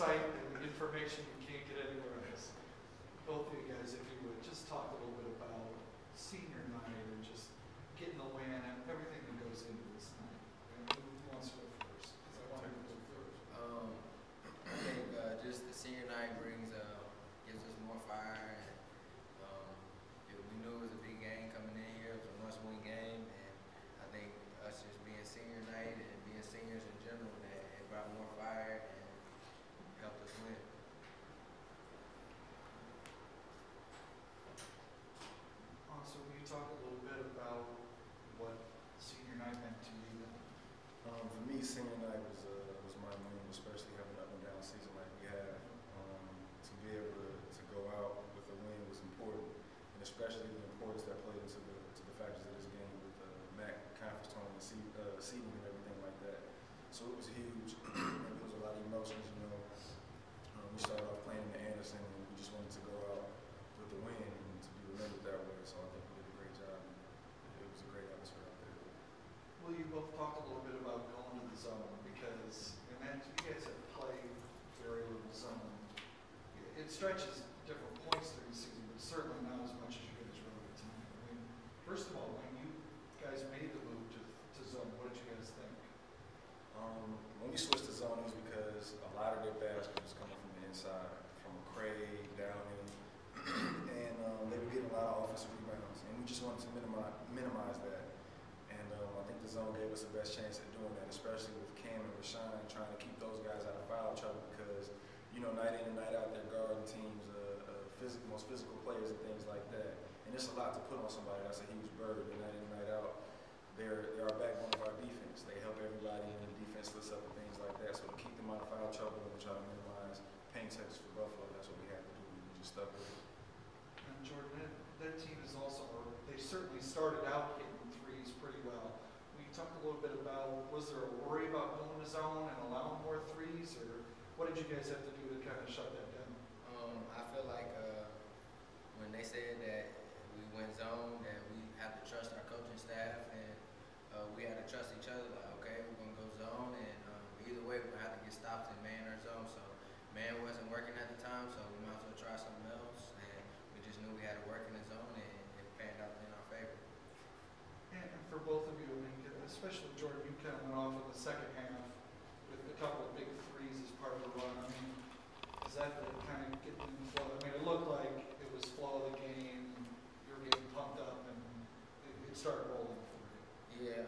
insight and information you can't get anywhere else. Both of you guys, if you would, just talk a little bit about senior night and just getting the win and everything that goes into this night. And who wants to go first? Because I want to go first. I think just the senior night gives us more fire. And, we knew it was a big game coming in here. It was a must-win game, and I think us just being senior night and being seniors in general, that it brought more fire and helped us win. So will you talk a little bit about what senior night meant to you? For me, senior night was my win, especially having an up and down season like we had. To be able to go out with a win was important, and especially the importance that played into the factors of this game with the MAC conference tournament seeding and everything like that. So it was huge. There was a lot of emotions, you know. We started off playing in Anderson, and we just wanted to go out with the win and to be remembered that way. So I think we did a great job. And it was a great atmosphere out there. Well, you both talk a little bit about going to the zone because, and then you guys have played very little zone. It stretches different points during the season, but certainly not as much as you guys were at the time. I mean, first of all, when you guys made the move to zone, what did you guys think? When we switched to zone, it was because a lot of their baskets was coming from the inside, from McCray down in, and they were getting a lot of offensive rebounds, and we just wanted to minimize that. And I think the zone gave us the best chance at doing that, especially with Cam and Rashawn trying to keep those guys out of foul trouble because, you know, night in and night out, they're guarding teams, most physical players and things like that. And it's a lot to put on somebody. That's a huge burden. And night in and night out, they're our backbone of our defense. They help everybody when the defense splits up and things like that. So to keep them out of foul trouble and try to minimize paint touches for Buffalo, that's what we had to do. We just stuck with it. And Jordan, that team is also, they certainly started out hitting threes pretty well. Will you talk a little bit about, was there a worry about going to zone and allowing more threes, or what did you guys have to do to kind of shut that down? I feel like when they said that we went zone, that we had to trust our coaching staff, and we had to trust each other. Like, okay, we're gonna go zone, and either way, we're gonna have to get stopped in man or zone. So man wasn't working at the time, so we might as well try something else. And we just knew we had to work in the zone, and it panned out in our favor. And for both of you, I mean, especially Jordan, you kind of went off in the second half with a couple of big threes as part of the run. I mean, is that the kind of getting in the flow? I mean, it looked like it was flow of the game. You were getting pumped up, and it started rolling for you. Yeah,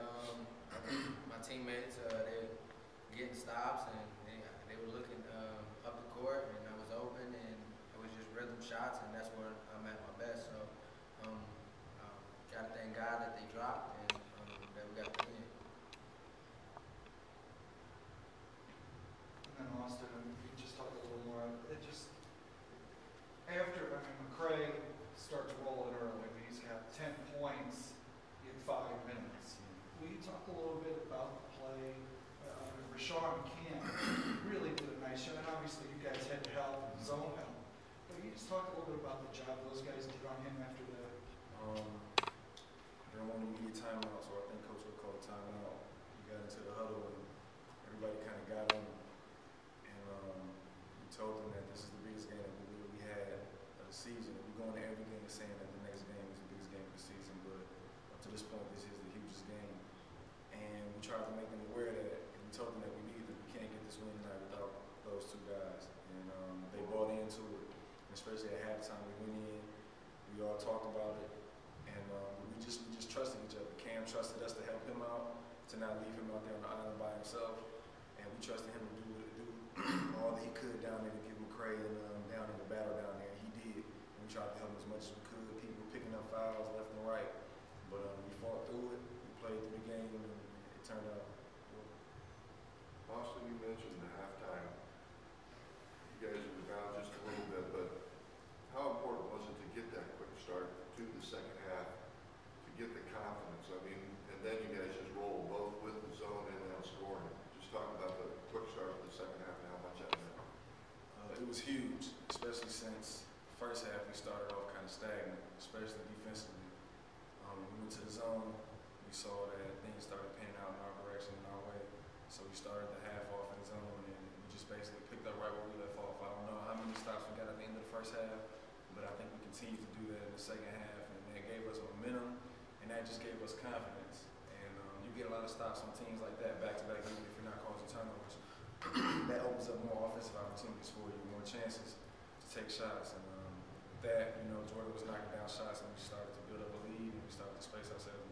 my teammates, they were getting stops, and they were looking up the court, and I was open, and it was just rhythm shots, and that's where I'm at my best. So, gotta thank God that they dropped, and that we got the win. And then Austin, if you just talk a little more, it just, after, I mean, McCray starts rolling early. I mean, he's got 10 points in 5 minutes. Will you talk a little bit about the play? Rashawn and Cam really did a nice job, and obviously you guys had to help and zone help. But you just talk a little bit about the job those guys did on him after that. There wasn't an immediate timeout, so I think Coach would call a timeout. He got into the huddle, and everybody kind of got on him. And we told them that this is the biggest game that we had of the season. We're going to every game saying that the next game is the biggest game of the season, but up to this point, this is the hugest game. And we tried to make them aware of that, and we told them that we needed it. We can't get this win tonight without those two guys. And they bought into it, and especially at halftime. We went in, we all talked about it, and we just trusted each other. Cam trusted us to help him out, to not leave him out there on the island by himself, and we trusted him to do all that he could down there to give McCray and down in the battle down there. He did, and we tried to help him as much as we could. People picking up fouls left and right, but we fought through it. We played through the game, and it turned out well. Austin, you mentioned the halftime. You guys were down just a little bit, but how important was it to get that quick start to the second half, to get the confidence? I mean, and then you guys just roll both with the zone and now scoring. Just talk about the quick start to the second half and how much that meant. It was huge, especially since the first half we started off kind of stagnant, especially defensively. We went to the zone, we saw that things started panning out in our direction, in our way. So we started the half off in the zone, and we just basically picked up right where we left off. I don't know how many stops we got at the end of the first half, but I think we continued to do that in the second half, and that gave us momentum, and that just gave us confidence. And you get a lot of stops on teams like that, back-to-back, even if you're not causing turnovers. That opens up more offensive opportunities for you, more chances to take shots. And with that, Jordan was knocking down shots, and we started to build up a lead, and we started to space ourselves.